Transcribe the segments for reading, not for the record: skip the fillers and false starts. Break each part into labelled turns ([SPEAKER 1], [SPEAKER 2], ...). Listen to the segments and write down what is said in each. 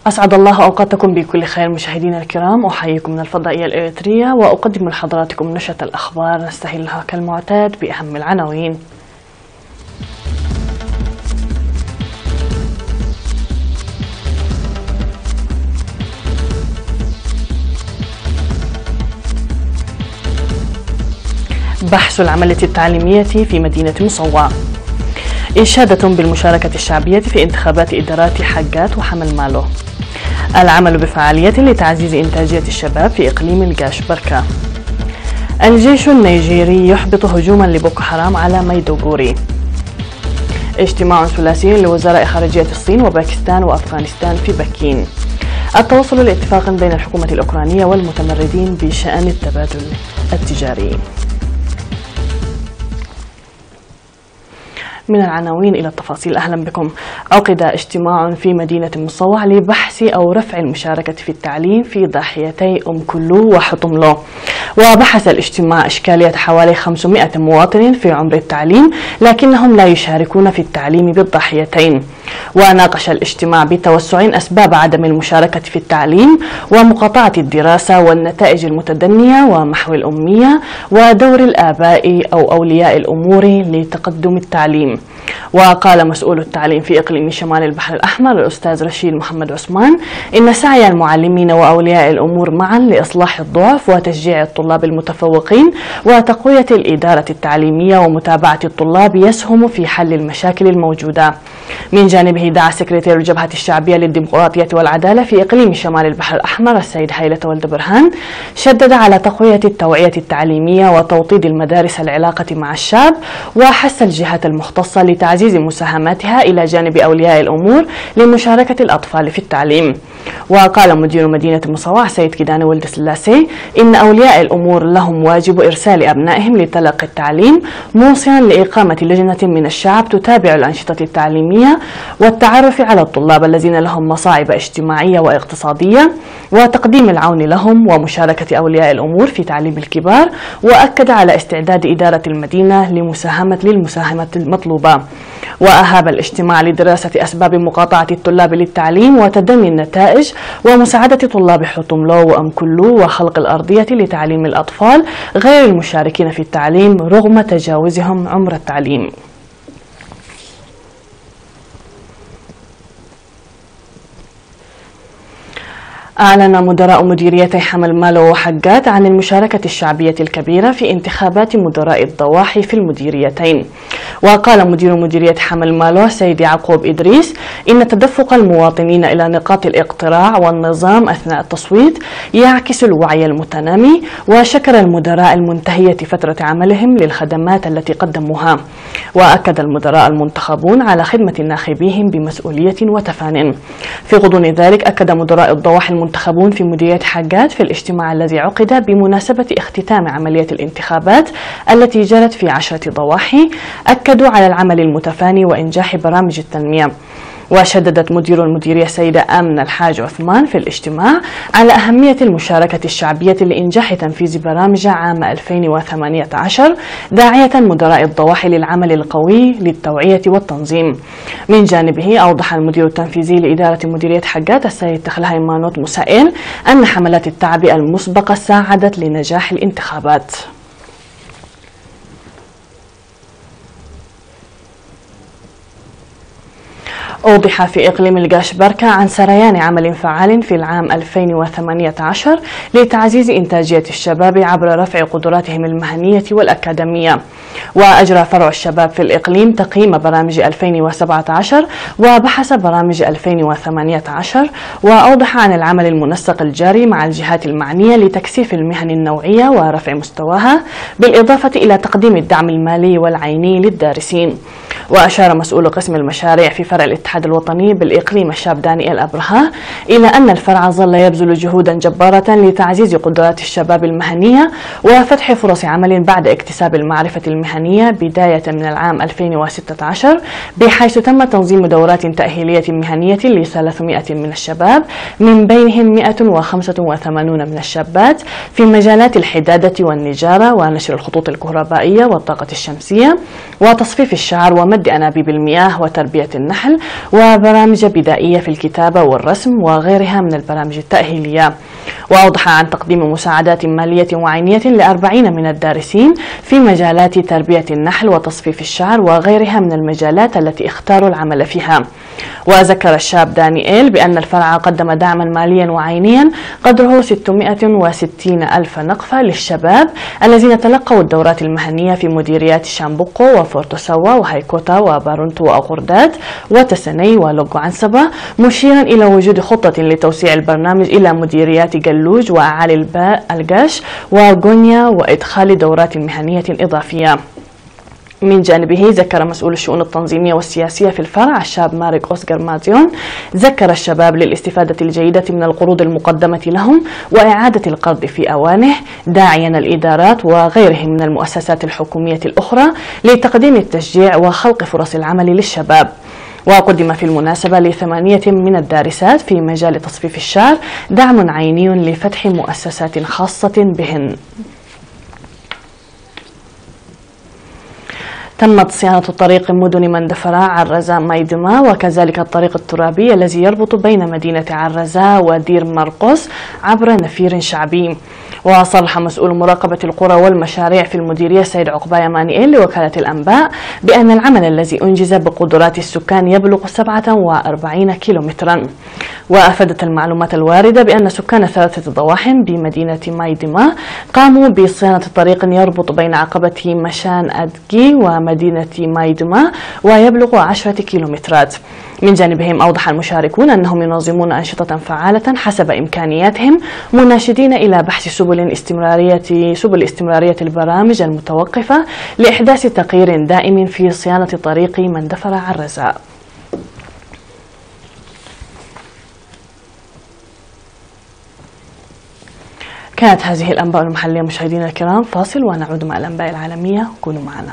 [SPEAKER 1] أسعد الله أوقاتكم بكل خير مشاهدينا الكرام. أحييكم من الفضائية الإريترية وأقدم لحضراتكم نشرة الأخبار نستهلها كالمعتاد بأهم العناوين. بحث العملية التعليمية في مدينة مصوى. إشادة بالمشاركة الشعبية في انتخابات إدارات حقات وحمل مالو. العمل بفعالية لتعزيز إنتاجية الشباب في إقليم القاش بركة. الجيش النيجيري يحبط هجوما لبوكو حرام على ميدوغوري. اجتماع ثلاثي لوزراء خارجية الصين وباكستان وأفغانستان في بكين. التوصل لاتفاق بين الحكومة الأوكرانية والمتمردين بشأن التبادل التجاري. من العناوين إلى التفاصيل، أهلا بكم. عقد اجتماع في مدينة مصوى لبحث أو رفع المشاركة في التعليم في ضاحيتي أم كلو وحطملو. وبحث الاجتماع إشكالية حوالي 500 مواطن في عمر التعليم لكنهم لا يشاركون في التعليم بالضاحيتين. وناقش الاجتماع بتوسع أسباب عدم المشاركة في التعليم ومقاطعة الدراسة والنتائج المتدنية ومحو الأمية ودور الآباء أو أولياء الأمور لتقدم التعليم. وقال مسؤول التعليم في إقليم شمال البحر الأحمر الأستاذ رشيد محمد عثمان إن سعي المعلمين وأولياء الأمور معا لإصلاح الضعف وتشجيع الطلاب المتفوقين وتقوية الإدارة التعليمية ومتابعة الطلاب يسهم في حل المشاكل الموجودة. من جانبه دعا سكرتير الجبهة الشعبية للديمقراطية والعدالة في إقليم شمال البحر الأحمر السيد هيلة ولد برهان، شدد على تقوية التوعية التعليمية وتوطيد المدارس العلاقة مع الشعب، وحث الجهات المختصة لتعزيز مساهماتها إلى جانب أولياء الأمور لمشاركة الأطفال في التعليم. وقال مدير مدينة مصوى سيد كيداني ولد سلاسي إن أولياء الأمور لهم واجب إرسال أبنائهم لتلقي التعليم، موصيا لإقامة لجنة من الشعب تتابع الأنشطة التعليمية والتعرف على الطلاب الذين لهم مصاعب اجتماعية واقتصادية وتقديم العون لهم ومشاركة أولياء الأمور في تعليم الكبار. وأكد على استعداد إدارة المدينة للمساهمة المطلوبة. وأهاب الاجتماع لدراسة أسباب مقاطعة الطلاب للتعليم وتدني النتائج ومساعدة طلاب حطملو وأم كلو وخلق الأرضية لتعليم الأطفال غير المشاركين في التعليم رغم تجاوزهم عمر التعليم. أعلن مدراء مديريتي حمل مالو وحقات عن المشاركة الشعبية الكبيرة في انتخابات مدراء الضواحي في المديريتين. وقال مدير مديرية حمل مالو سيد يعقوب إدريس إن تدفق المواطنين إلى نقاط الاقتراع والنظام أثناء التصويت يعكس الوعي المتنامي، وشكر المدراء المنتهية فترة عملهم للخدمات التي قدموها. وأكد المدراء المنتخبون على خدمة ناخبيهم بمسؤولية وتفان. في غضون ذلك أكد مدراء الضواحي المنتخبون في مديرية حقات في الاجتماع الذي عقد بمناسبة اختتام عملية الانتخابات التي جرت في 10 ضواحي، أكدوا على العمل المتفاني وإنجاح برامج التنمية. وشددت مدير المديرية السيدة آمنة الحاج عثمان في الاجتماع على أهمية المشاركة الشعبية لإنجاح تنفيذ برامج عام 2018، داعية مدراء الضواحي للعمل القوي للتوعية والتنظيم. من جانبه أوضح المدير التنفيذي لإدارة مديرية حقات السيد تخلهاي مانوت مسائل أن حملات التعبئة المسبقة ساعدت لنجاح الانتخابات. أوضح في إقليم القاش بركة عن سريان عمل فعال في العام 2018 لتعزيز إنتاجية الشباب عبر رفع قدراتهم المهنية والأكاديمية. وأجرى فرع الشباب في الإقليم تقييم برامج 2017 وبحث برامج 2018. وأوضح عن العمل المنسق الجاري مع الجهات المعنية لتكثيف المهن النوعية ورفع مستواها، بالإضافة إلى تقديم الدعم المالي والعيني للدارسين. وأشار مسؤول قسم المشاريع في فرع الاتحاد الوطني بالإقليم الشاب دانيال أبرهة إلى أن الفرع ظل يبذل جهودا جبارة لتعزيز قدرات الشباب المهنية وفتح فرص عمل بعد اكتساب المعرفة المهنية بداية من العام 2016، بحيث تم تنظيم دورات تأهيلية مهنية ل300 من الشباب، من بينهم 185 من الشابات في مجالات الحدادة والنجارة ونشر الخطوط الكهربائية والطاقة الشمسية وتصفيف الشعر ومد أنابيب المياه وتربية النحل، وبرامج بدائية في الكتابة والرسم وغيرها من البرامج التأهيلية. وأوضح عن تقديم مساعدات مالية وعينية ل40 من الدارسين في مجالات تربية النحل وتصفيف الشعر وغيرها من المجالات التي اختاروا العمل فيها. وذكر الشاب دانييل بأن الفرع قدم دعما ماليا وعينيا قدره 660 ألف نقفة للشباب الذين تلقوا الدورات المهنية في مديريات شامبوكو وفورتو سوا وهيكوتا وبارونتو وأغرداد وتسني ولوغو عنسبة، مشيرا إلى وجود خطة لتوسيع البرنامج إلى مديريات جلوج وأعالي القاش وغونيا وإدخال دورات مهنية إضافية. من جانبه ذكر مسؤول الشؤون التنظيمية والسياسية في الفرع الشاب مارك أوسكار ماتيون ذكر الشباب للاستفادة الجيدة من القروض المقدمة لهم وإعادة القرض في أوانه، داعيا الإدارات وغيرهم من المؤسسات الحكومية الأخرى لتقديم التشجيع وخلق فرص العمل للشباب. وقدم في المناسبة ل8 من الدارسات في مجال تصفيف الشعر دعم عيني لفتح مؤسسات خاصة بهن. تمت صيانة طريق مدن مندفرة عرزة مايدما وكذلك الطريق الترابي الذي يربط بين مدينة عرزة ودير مرقس عبر نفير شعبي. وصرح مسؤول مراقبة القرى والمشاريع في المديرية سيد عقباية مانييل لوكالة الأنباء بأن العمل الذي أنجز بقدرات السكان يبلغ 47 كيلومترا. وأفادت المعلومات الواردة بأن سكان 3 ضواحي بمدينة مايدما قاموا بصيانة طريق يربط بين عقبة مشان أدجي ومدينة مايدما ويبلغ 10 كيلومترات. من جانبهم أوضح المشاركون أنهم ينظمون أنشطة فعالة حسب إمكانياتهم، مناشدين إلى بحث سبل استمرارية البرامج المتوقفة لإحداث تغيير دائم في صيانة طريق مندفر عرزة. كانت هذه الأنباء المحلية مشاهدينا الكرام، فاصل ونعود مع الأنباء العالمية، كونوا معنا.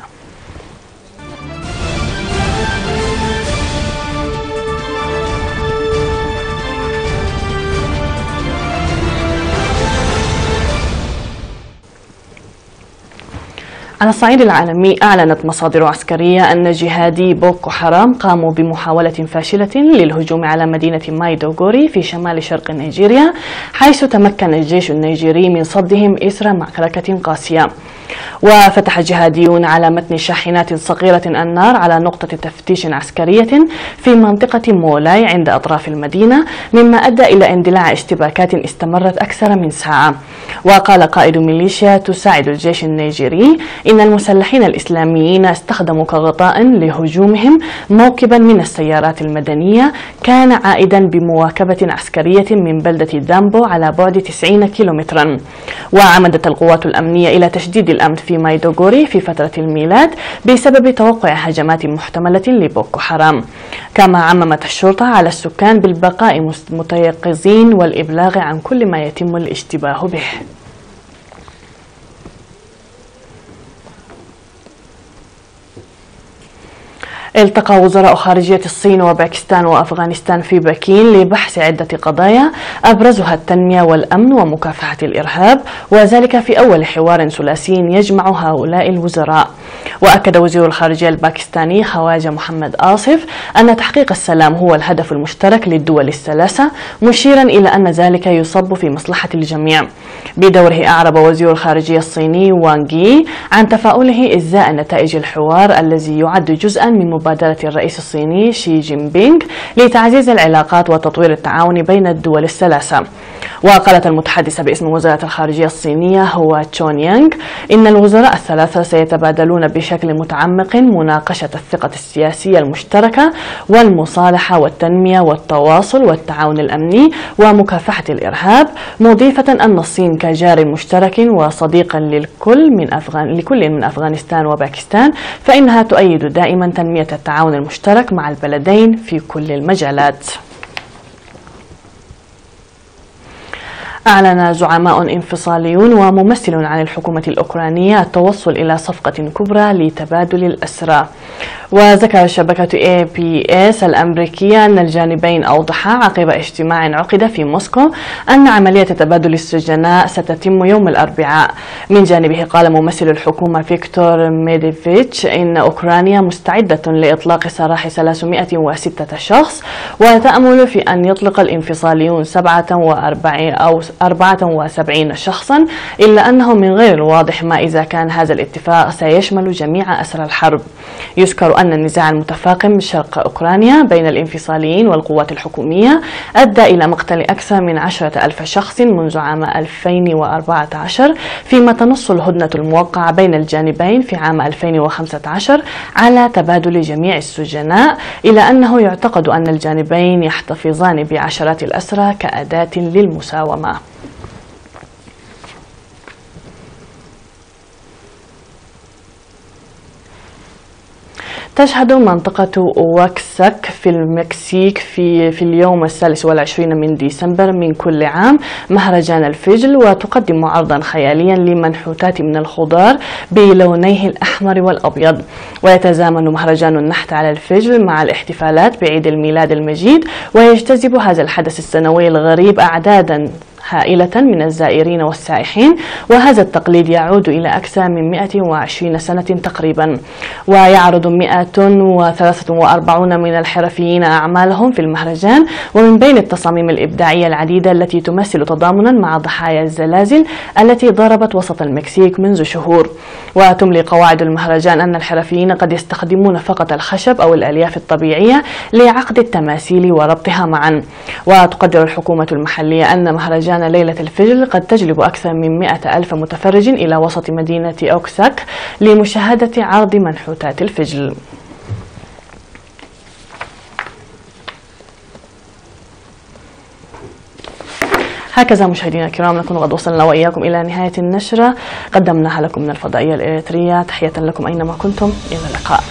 [SPEAKER 1] على الصعيد العالمي، أعلنت مصادر عسكرية أن جهادي بوكو حرام قاموا بمحاولة فاشلة للهجوم على مدينة مايدوغوري في شمال شرق نيجيريا، حيث تمكن الجيش النيجيري من صدهم إثر معركة قاسية. وفتح جهاديون على متن شاحنات صغيرة النار على نقطة تفتيش عسكرية في منطقة مولاي عند أطراف المدينة، مما أدى إلى اندلاع اشتباكات استمرت أكثر من ساعة. وقال قائد ميليشيا تساعد الجيش النيجيري إن المسلحين الإسلاميين استخدموا كغطاء لهجومهم موكبا من السيارات المدنية كان عائدا بمواكبة عسكرية من بلدة دامبو على بعد 90 كيلومترا. وعمدت القوات الأمنية إلى تشديد الأمن في مايدوغوري في فترة الميلاد بسبب توقع هجمات محتملة لبوكو حرام. كما عممت الشرطة على السكان بالبقاء متيقظين والإبلاغ عن كل ما يتم الاشتباه به. التقى وزراء خارجية الصين وباكستان وأفغانستان في بكين لبحث عدة قضايا أبرزها التنمية والأمن ومكافحة الإرهاب، وذلك في أول حوار ثلاثي يجمع هؤلاء الوزراء. وأكد وزير الخارجية الباكستاني خواجة محمد آصف أن تحقيق السلام هو الهدف المشترك للدول الثلاثة، مشيرا إلى أن ذلك يصب في مصلحة الجميع. بدوره أعرب وزير الخارجية الصيني وانغ يي عن تفاؤله إزاء نتائج الحوار الذي يعد جزءا من مبادرة الرئيس الصيني شي جين بينغ لتعزيز العلاقات وتطوير التعاون بين الدول الثلاثة. وقالت المتحدثة باسم وزارة الخارجية الصينية هو تشون يانغ إن الوزراء الثلاثة سيتبادلون بشكل متعمق مناقشة الثقة السياسية المشتركة والمصالحة والتنمية والتواصل والتعاون الأمني ومكافحة الإرهاب، مضيفة أن الصين كجار مشترك وصديق لكل من أفغانستان وباكستان فإنها تؤيد دائما تنمية التعاون المشترك مع البلدين في كل المجالات. أعلن زعماء انفصاليون وممثل عن الحكومة الأوكرانية التوصل إلى صفقة كبرى لتبادل الأسرى. وذكر شبكة APS الأمريكية أن الجانبين أوضحا عقب اجتماع عقد في موسكو أن عملية تبادل السجناء ستتم يوم الأربعاء. من جانبه قال ممثل الحكومة فيكتور ميديفيتش إن أوكرانيا مستعدة لإطلاق سراح 306 شخص، وتأمل في أن يطلق الانفصاليون 74 شخصا، إلا أنه من غير الواضح ما إذا كان هذا الاتفاق سيشمل جميع أسرى الحرب. يذكر أن النزاع المتفاقم شرق أوكرانيا بين الانفصاليين والقوات الحكومية أدى إلى مقتل أكثر من 10,000 شخص منذ عام 2014، فيما تنص الهدنة الموقعة بين الجانبين في عام 2015 على تبادل جميع السجناء، إلى أنه يعتقد أن الجانبين يحتفظان بعشرات الأسرى كأداة للمساومة. تشهد منطقة واكساك في المكسيك في اليوم 23 من ديسمبر من كل عام مهرجان الفجل، وتقدم عرضا خياليا لمنحوتات من الخضار بلونيه الأحمر والأبيض. ويتزامن مهرجان النحت على الفجل مع الاحتفالات بعيد الميلاد المجيد، ويجتذب هذا الحدث السنوي الغريب أعدادا هائلة من الزائرين والسائحين، وهذا التقليد يعود إلى أكثر من 120 سنة تقريبا. ويعرض 143 من الحرفيين أعمالهم في المهرجان، ومن بين التصاميم الإبداعية العديدة التي تمثل تضامنا مع ضحايا الزلازل التي ضربت وسط المكسيك منذ شهور. وتملي قواعد المهرجان أن الحرفيين قد يستخدمون فقط الخشب أو الألياف الطبيعية لعقد التماثيل وربطها معا. وتقدر الحكومة المحلية أن مهرجان ليلة الفجل قد تجلب أكثر من 100,000 متفرج إلى وسط مدينة أوكساك لمشاهدة عرض منحوتات الفجل. هكذا مشاهدينا الكرام نكون قد وصلنا وإياكم إلى نهاية النشرة قدمناها لكم من الفضائية الإريترية. تحية لكم أينما كنتم، إلى اللقاء.